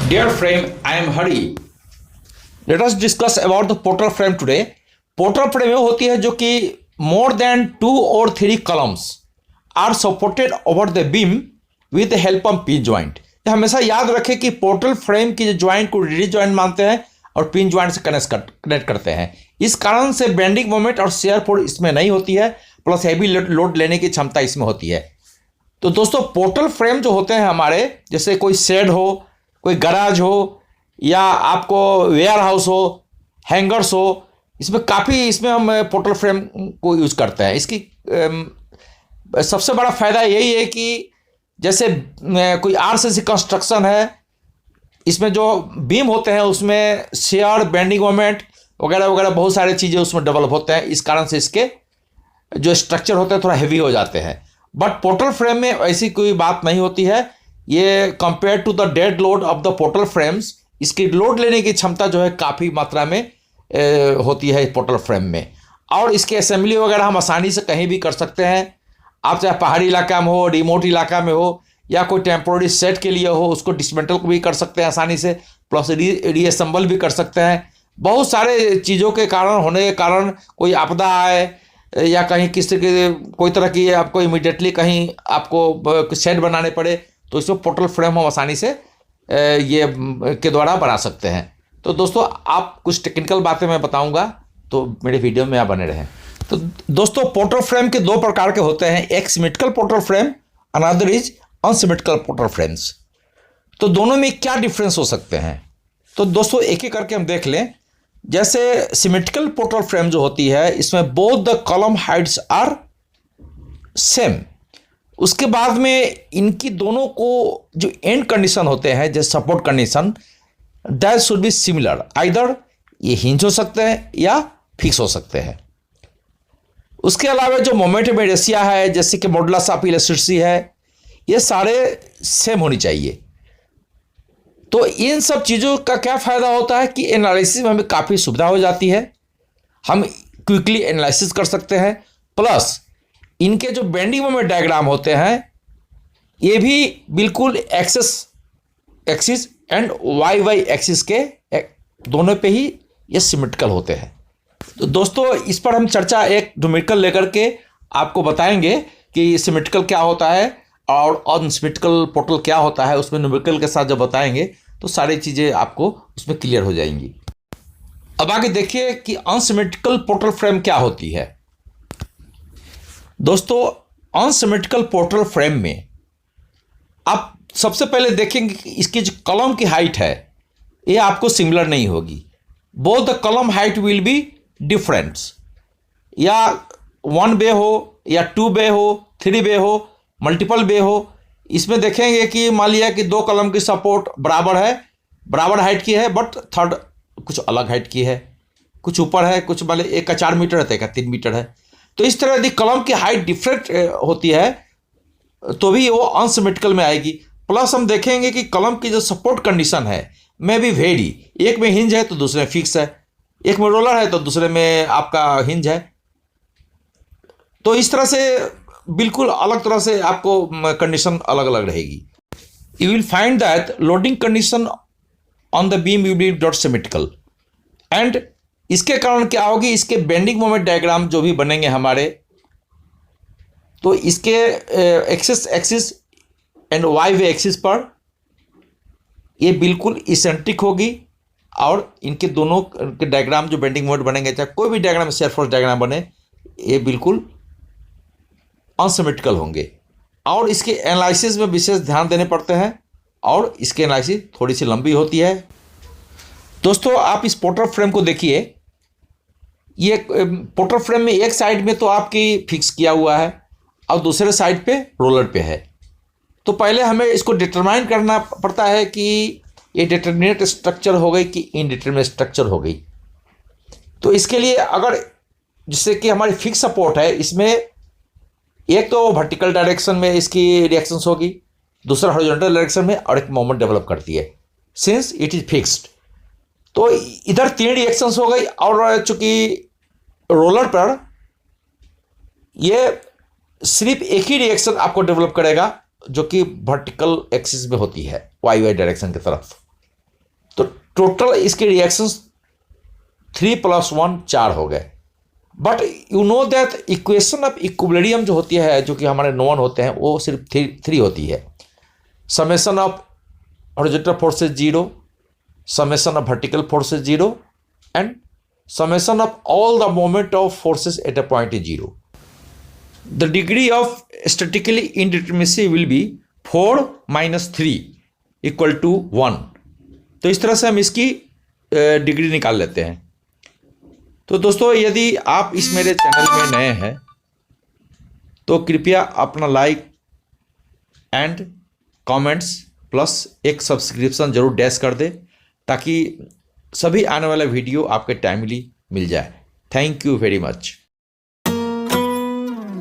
Dear frame, I am Hari. Let us discuss about the portal frame today. Portal frame वो होती है जो कि more than 2 or 3 columns are supported over the beam with the help of pin joint. हमेशा याद रखें कि portal frame की जो ज्वाइंट को रिलीज ज्वाइंट मानते हैं और पिन ज्वाइंट से कनेक्ट करते हैं। इस कारण से बेंडिंग मोमेंट और शेयर फोर्स इसमें नहीं होती है, प्लस हैवी लोड लेने की क्षमता इसमें होती है। तो दोस्तों पोर्टल फ्रेम जो होते हैं हमारे, जैसे कोई शेड हो, कोई गराज हो, या आपको वेयर हाउस हो, हैंगर्स हो, इसमें काफ़ी इसमें हम पोर्टल फ्रेम को यूज़ करते हैं। इसकी सबसे बड़ा फ़ायदा यही है कि जैसे कोई आरसीसी कंस्ट्रक्शन है, इसमें जो बीम होते हैं उसमें शेयर, बेंडिंग मोमेंट वगैरह वगैरह बहुत सारी चीज़ें उसमें डेवलप होते हैं। इस कारण से इसके जो स्ट्रक्चर होते हैं थोड़ा हेवी हो जाते हैं। बट पोर्टल फ्रेम में ऐसी कोई बात नहीं होती है। ये compare to the dead load of the portal frames, इसकी लोड लेने की क्षमता जो है काफ़ी मात्रा में होती है पोर्टल फ्रेम में। और इसके असेंबली वगैरह हम आसानी से कहीं भी कर सकते हैं। आप चाहे पहाड़ी इलाका में हो, रिमोट इलाका में हो, या कोई टेम्पोररी सेट के लिए हो, उसको डिसमेंटल भी कर सकते हैं आसानी से, प्लस रीअसेंबल भी कर सकते हैं। बहुत सारे चीज़ों के कारण होने के कारण कोई आपदा आए या कहीं किसी के कोई तरह की आपको इमीडिएटली कहीं आपको सेट बनाने पड़े, तो इसमें पोर्टल फ्रेम हम आसानी से ये के द्वारा बना सकते हैं। तो दोस्तों आप कुछ टेक्निकल बातें मैं बताऊंगा, तो मेरे वीडियो में आप बने रहें। तो दोस्तों पोर्टल फ्रेम के 2 प्रकार के होते हैं, एक symmetrical portal frame, another is unsymmetrical portal frames. तो दोनों में क्या डिफरेंस हो सकते हैं, तो दोस्तों एक एक करके हम देख लें। जैसे सिमेट्रिकल पोर्टल फ्रेम जो होती है, इसमें both the column heights are same. उसके बाद में इनकी दोनों को जो एंड कंडीशन होते हैं, जैसे support condition, that should be similar. Either ये हिंज हो सकते हैं या फिक्स हो सकते हैं। उसके अलावा जो मोमेंट में रेशिया है, जैसे कि मॉडुलस ऑफ इलास्टिसिटी है, ये सारे सेम होनी चाहिए। तो इन सब चीज़ों का क्या फ़ायदा होता है कि एनालिसिस में हमें काफ़ी सुविधा हो जाती है। हम क्विकली एनालिसिस कर सकते हैं, प्लस इनके जो बेंडिंग मोमेंट डायग्राम होते हैं ये भी बिल्कुल एक्सिस एंड वाई एक्सिस के दोनों पे ही ये सिमेट्रिकल होते हैं। तो दोस्तों इस पर हम चर्चा एक न्यूमेरिकल लेकर के आपको बताएंगे कि सिमेट्रिकल क्या होता है और अनसिमेट्रिकल पोर्टल क्या होता है। उसमें न्यूमेरिकल के साथ जब बताएंगे तो सारी चीज़ें आपको उसमें क्लियर हो जाएंगी। अब आगे देखिए कि अनसिमेट्रिकल पोर्टल फ्रेम क्या होती है। दोस्तों अनसिमेट्रिकल पोर्टल फ्रेम में आप सबसे पहले देखेंगे कि इसकी जो कॉलम की हाइट है ये आपको सिमिलर नहीं होगी। Both the column height will be different, या 1 बे हो या 2 बे हो, 3 बे हो, मल्टीपल बे हो। इसमें देखेंगे कि मान लिया कि 2 कॉलम की सपोर्ट बराबर है, बराबर हाइट की है, बट थर्ड कुछ अलग हाइट की है, कुछ ऊपर है, कुछ मान लिया 1 का 4 मीटर है तो 1 का 3 मीटर है। तो इस तरह यदि कॉलम की हाइट डिफरेंट होती है तो भी वो अनसिमेट्रिकल में आएगी। प्लस हम देखेंगे कि कॉलम की जो सपोर्ट कंडीशन है में भी वेरी, एक में हिंज है तो दूसरे में फिक्स है, एक में रोलर है तो दूसरे में आपका हिंज है। तो इस तरह से बिल्कुल अलग तरह से आपको कंडीशन अलग अलग रहेगी। You will find that loading condition on the beam will be not symmetrical, and इसके कारण क्या होगी, इसके बेंडिंग मोमेंट डायग्राम जो भी बनेंगे हमारे, तो इसके एक्सिस एंड वाई वे एक्सिस पर ये बिल्कुल इसेंट्रिक होगी, और इनके दोनों के डायग्राम जो बेंडिंग मोमेंट बनेंगे, चाहे कोई भी डायग्राम शेयर फोर्स डायग्राम बने, ये बिल्कुल अनसिमेट्रिकल होंगे। और इसके एनालिसिस में विशेष ध्यान देने पड़ते हैं, और इसकी एनालिसिस थोड़ी सी लंबी होती है। दोस्तों आप इस पोर्टल फ्रेम को देखिए। ये पोर्टल फ्रेम में एक साइड में तो आपकी फिक्स किया हुआ है और दूसरे साइड पे रोलर पे है। तो पहले हमें इसको डिटरमाइन करना पड़ता है कि ये डिटरमिनेट स्ट्रक्चर हो गई कि इनडिटरमिनेट स्ट्रक्चर हो गई। तो इसके लिए अगर जिससे कि हमारी फिक्स सपोर्ट है, इसमें एक तो वर्टिकल डायरेक्शन में इसकी रिएक्शंस होगी, दूसरा हॉरिजॉन्टल डायरेक्शन में, और एक मोमेंट डेवलप करती है सिंस इट इज फिक्स्ड। तो इधर 3 रिएक्शंस हो गई, और चूंकि रोलर पर ये सिर्फ एक ही रिएक्शन आपको डेवलप करेगा जो कि वर्टिकल एक्सिस में होती है, वाई वाई डायरेक्शन की तरफ। तो टोटल इसके रिएक्शंस 3 + 1 4 हो गए। But you know that equation of equilibrium जो होती है, जो कि हमारे नॉन होते हैं, वो सिर्फ 3 होती है। Summation of horizontal forces 0, summation of vertical forces 0 and summation of all the moment of forces at a point is 0. The degree of statically indeterminacy will be 4 - 3 = 1. तो इस तरह से हम इसकी डिग्री निकाल लेते हैं। तो दोस्तों, यदि आप इस मेरे चैनल में नए हैं तो कृपया अपना लाइक एंड कमेंट्स प्लस एक सब्सक्रिप्शन जरूर डैश कर दे, ताकि सभी आने वाला वीडियो आपके टाइमली मिल जाए। Thank you very much.